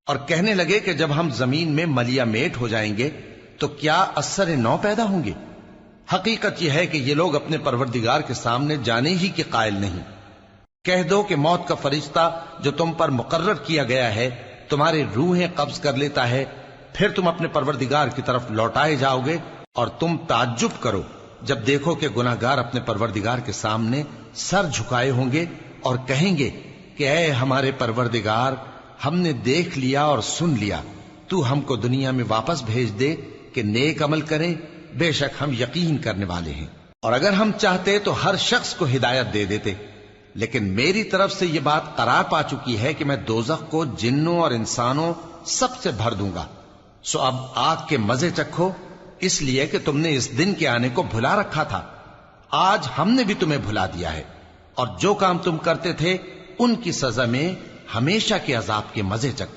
اور کہنے لگے کہ جب ہم زمین میں ملیا میٹ ہو جائیں گے تو کیا اثر نو پیدا ہوں گے؟ حقیقت یہ ہے کہ یہ لوگ اپنے پروردگار کے سامنے جانے ہی کے قائل نہیں۔ کہہ دو کہ موت کا فرشتہ جو تم پر مقرر کیا گیا ہے تمہاری روحیں قبض کر لیتا ہے، پھر تم اپنے پروردگار کی طرف لوٹائے جاؤ گے، اور تم تعجب کرو جب دیکھو کہ گناہگار اپنے پروردگار کے سامنے سر جھکائے ہوں گے اور کہیں گے کہ اے ہمارے پروردگار، ہم نے دیکھ لیا اور سن لیا، تو ہم کو دنیا میں واپس بھیج دے کہ نیک عمل کریں، بے شک ہم یقین کرنے والے ہیں۔ اور اگر ہم چاہتے تو ہر شخص کو ہدایت دے دیتے، لیکن میری طرف سے یہ بات قرار پا چکی ہے کہ میں دوزخ کو جنوں اور انسانوں سب سے بھر دوں گا، سو اب آگ کے مزے چکھو، اس لیے کہ تم نے اس دن کے آنے کو بھلا رکھا تھا۔ آج ہم نے بھی تمہیں بھلا دیا ہے، اور جو کام تم کرتے تھے ان کی سزا میں ہمیشہ کے عذاب کے مزے چکھتے